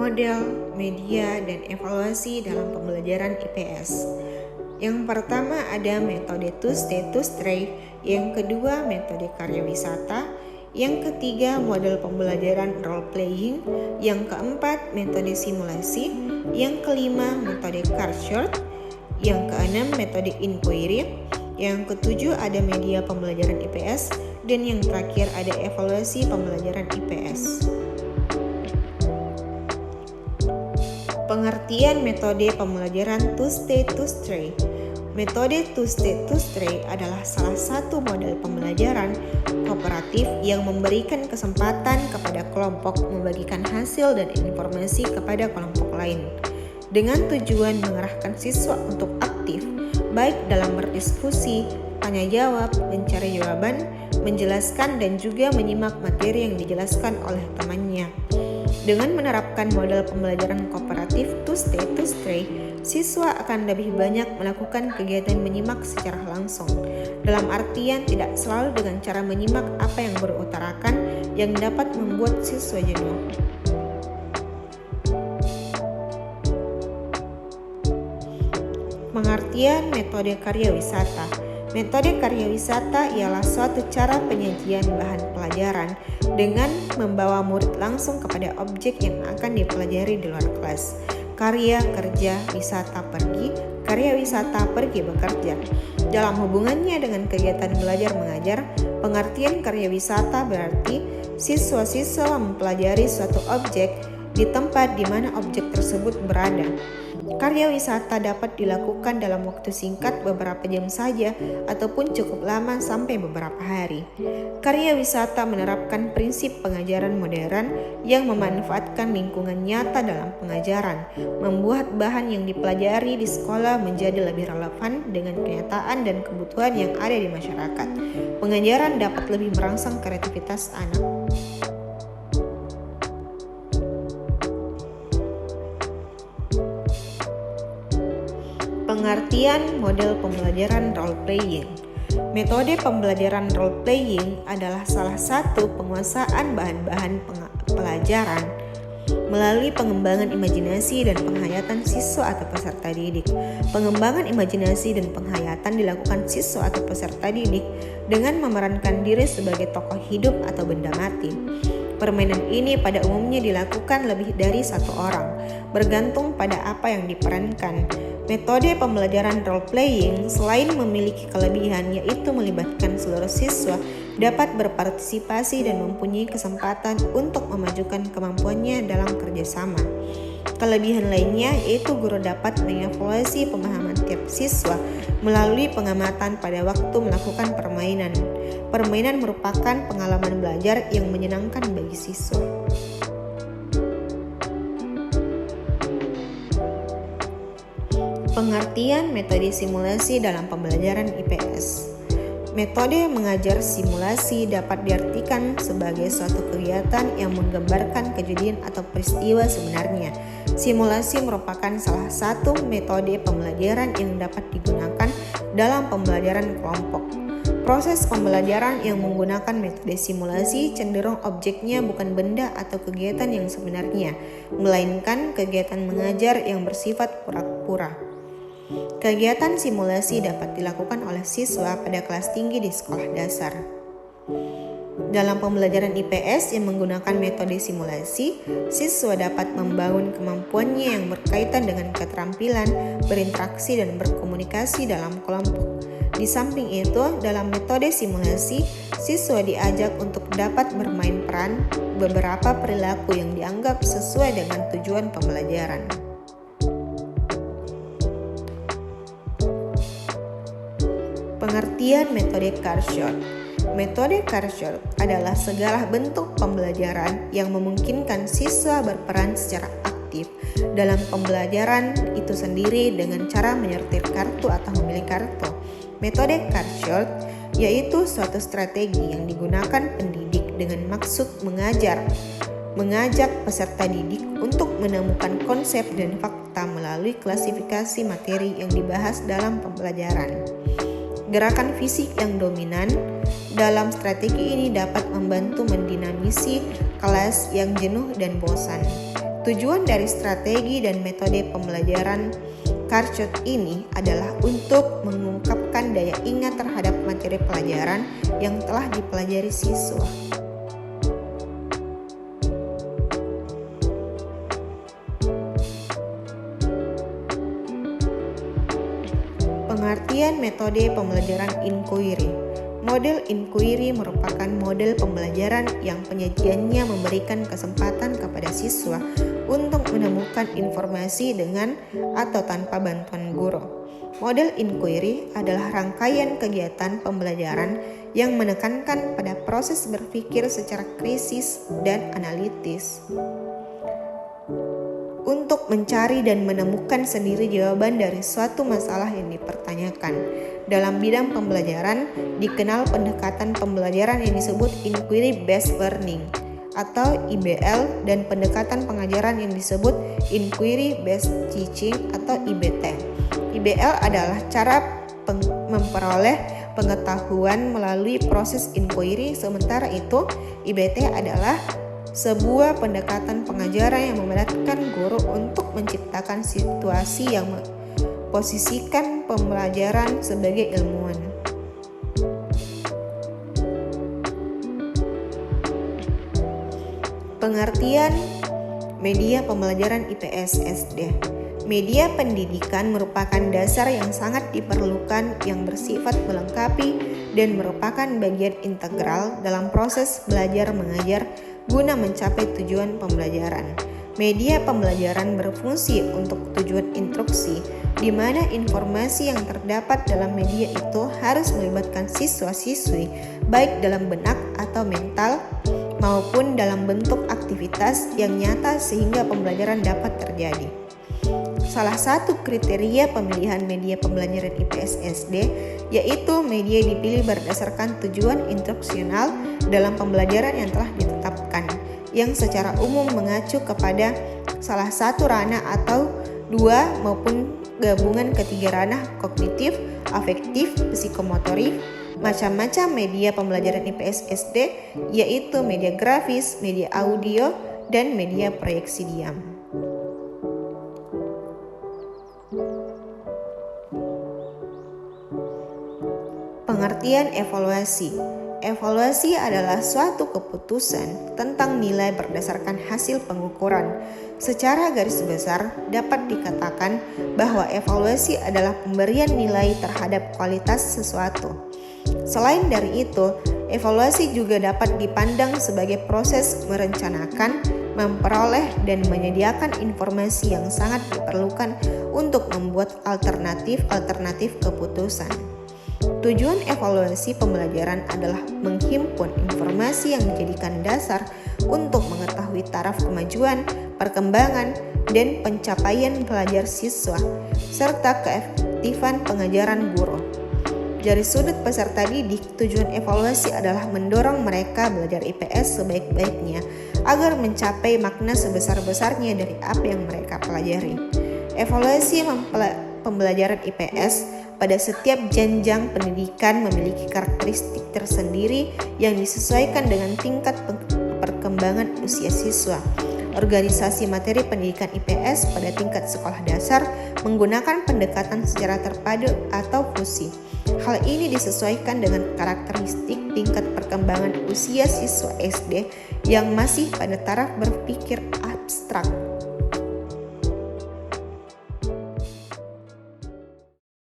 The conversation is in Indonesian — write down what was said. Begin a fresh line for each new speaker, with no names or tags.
model, media, dan evaluasi dalam pembelajaran IPS. Yang pertama ada metode to stay to stray, yang kedua metode karya wisata, yang ketiga model pembelajaran role playing, yang keempat metode simulasi, yang kelima metode card short, yang keenam metode inquiry, yang ketujuh ada media pembelajaran IPS, dan yang terakhir ada evaluasi pembelajaran IPS. Pengertian metode pembelajaran to stay to stray. Metode to stay to stray adalah salah satu model pembelajaran kooperatif yang memberikan kesempatan kepada kelompok membagikan hasil dan informasi kepada kelompok lain dengan tujuan mengarahkan siswa untuk aktif baik dalam berdiskusi, tanya jawab, mencari jawaban, menjelaskan dan juga menyimak materi yang dijelaskan oleh temannya. Dengan menerapkan model pembelajaran kooperatif to stay to stray, siswa akan lebih banyak melakukan kegiatan menyimak secara langsung. Dalam artian tidak selalu dengan cara menyimak apa yang berutarakan yang dapat membuat siswa jenuh. Pengertian metode karya wisata. Metode karya wisata ialah suatu cara penyajian bahan pelajaran dengan membawa murid langsung kepada objek yang akan dipelajari di luar kelas. Karya kerja, wisata pergi, karya wisata pergi bekerja. Dalam hubungannya dengan kegiatan belajar mengajar, pengertian karya wisata berarti siswa-siswa mempelajari suatu objek di tempat di mana objek tersebut berada. Karya wisata dapat dilakukan dalam waktu singkat beberapa jam saja ataupun cukup lama sampai beberapa hari. Karya wisata menerapkan prinsip pengajaran modern yang memanfaatkan lingkungan nyata dalam pengajaran, membuat bahan yang dipelajari di sekolah menjadi lebih relevan dengan kenyataan dan kebutuhan yang ada di masyarakat. Pengajaran dapat lebih merangsang kreativitas anak. Pengertian model pembelajaran role playing. Metode pembelajaran role playing adalah salah satu penguasaan bahan-bahan pelajaran melalui pengembangan imajinasi dan penghayatan siswa atau peserta didik. Pengembangan imajinasi dan penghayatan dilakukan siswa atau peserta didik dengan memerankan diri sebagai tokoh hidup atau benda mati. Permainan ini pada umumnya dilakukan lebih dari satu orang, bergantung pada apa yang diperankan. Metode pembelajaran role playing selain memiliki kelebihan yaitu melibatkan seluruh siswa dapat berpartisipasi dan mempunyai kesempatan untuk memajukan kemampuannya dalam kerjasama. Kelebihan lainnya yaitu guru dapat mengevaluasi pemahaman tiap siswa melalui pengamatan pada waktu melakukan permainan. Permainan merupakan pengalaman belajar yang menyenangkan bagi siswa. Pengertian metode simulasi dalam pembelajaran IPS. Metode mengajar simulasi dapat diartikan sebagai suatu kegiatan yang menggambarkan kejadian atau peristiwa sebenarnya. Simulasi merupakan salah satu metode pembelajaran yang dapat digunakan dalam pembelajaran kelompok. Proses pembelajaran yang menggunakan metode simulasi cenderung objeknya bukan benda atau kegiatan yang sebenarnya, melainkan kegiatan mengajar yang bersifat pura-pura. Kegiatan simulasi dapat dilakukan oleh siswa pada kelas tinggi di sekolah dasar. Dalam pembelajaran IPS yang menggunakan metode simulasi, siswa dapat membangun kemampuannya yang berkaitan dengan keterampilan, berinteraksi dan berkomunikasi dalam kelompok. Di samping itu, dalam metode simulasi, siswa diajak untuk dapat bermain peran beberapa perilaku yang dianggap sesuai dengan tujuan pembelajaran. Pengertian metode card short. Metode card short adalah segala bentuk pembelajaran yang memungkinkan siswa berperan secara aktif dalam pembelajaran itu sendiri dengan cara menyetir kartu atau memilih kartu. Metode card short yaitu suatu strategi yang digunakan pendidik dengan maksud mengajak peserta didik untuk menemukan konsep dan fakta melalui klasifikasi materi yang dibahas dalam pembelajaran. Gerakan fisik yang dominan dalam strategi ini dapat membantu mendinamisi kelas yang jenuh dan bosan. Tujuan dari strategi dan metode pembelajaran Cartchot ini adalah untuk mengungkapkan daya ingat terhadap materi pelajaran yang telah dipelajari siswa. Pengertian metode pembelajaran inquiry. Model inquiry merupakan model pembelajaran yang penyajiannya memberikan kesempatan kepada siswa untuk menemukan informasi dengan atau tanpa bantuan guru. Model inquiry adalah rangkaian kegiatan pembelajaran yang menekankan pada proses berpikir secara kritis dan analitis untuk mencari dan menemukan sendiri jawaban dari suatu masalah yang dipertanyakan. Dalam bidang pembelajaran, dikenal pendekatan pembelajaran yang disebut Inquiry Based Learning atau IBL dan pendekatan pengajaran yang disebut Inquiry Based Teaching atau IBT. IBL adalah cara memperoleh pengetahuan melalui proses inquiry, sementara itu IBT adalah sebuah pendekatan pengajaran yang memberatkan guru untuk menciptakan situasi yang memposisikan pembelajaran sebagai ilmuwan. Pengertian media pembelajaran IPS SD. Media pendidikan merupakan dasar yang sangat diperlukan yang bersifat melengkapi dan merupakan bagian integral dalam proses belajar mengajar guna mencapai tujuan pembelajaran. Media pembelajaran berfungsi untuk tujuan instruksi, di mana informasi yang terdapat dalam media itu harus melibatkan siswa-siswi, baik dalam benak atau mental, maupun dalam bentuk aktivitas yang nyata sehingga pembelajaran dapat terjadi. Salah satu kriteria pemilihan media pembelajaran IPS SD yaitu media dipilih berdasarkan tujuan instruksional dalam pembelajaran yang telah ditetapkan, yang secara umum mengacu kepada salah satu ranah atau dua maupun gabungan ketiga ranah kognitif, afektif, psikomotorik. Macam-macam media pembelajaran IPS SD yaitu media grafis, media audio, dan media proyeksi diam. Pengertian evaluasi. Evaluasi adalah suatu keputusan tentang nilai berdasarkan hasil pengukuran. Secara garis besar dapat dikatakan bahwa evaluasi adalah pemberian nilai terhadap kualitas sesuatu. Selain dari itu, evaluasi juga dapat dipandang sebagai proses merencanakan, memperoleh, dan menyediakan informasi yang sangat diperlukan untuk membuat alternatif keputusan. Tujuan evaluasi pembelajaran adalah menghimpun informasi yang dijadikan dasar untuk mengetahui taraf kemajuan, perkembangan, dan pencapaian pelajar siswa, serta keefektifan pengajaran guru. Dari sudut peserta didik, tujuan evaluasi adalah mendorong mereka belajar IPS sebaik-baiknya agar mencapai makna sebesar-besarnya dari apa yang mereka pelajari. Evaluasi pembelajaran IPS pada setiap jenjang pendidikan memiliki karakteristik tersendiri yang disesuaikan dengan tingkat perkembangan usia siswa. Organisasi materi pendidikan IPS pada tingkat sekolah dasar menggunakan pendekatan secara terpadu atau fusi. Hal ini disesuaikan dengan karakteristik tingkat perkembangan usia siswa SD yang masih pada taraf berpikir abstrak.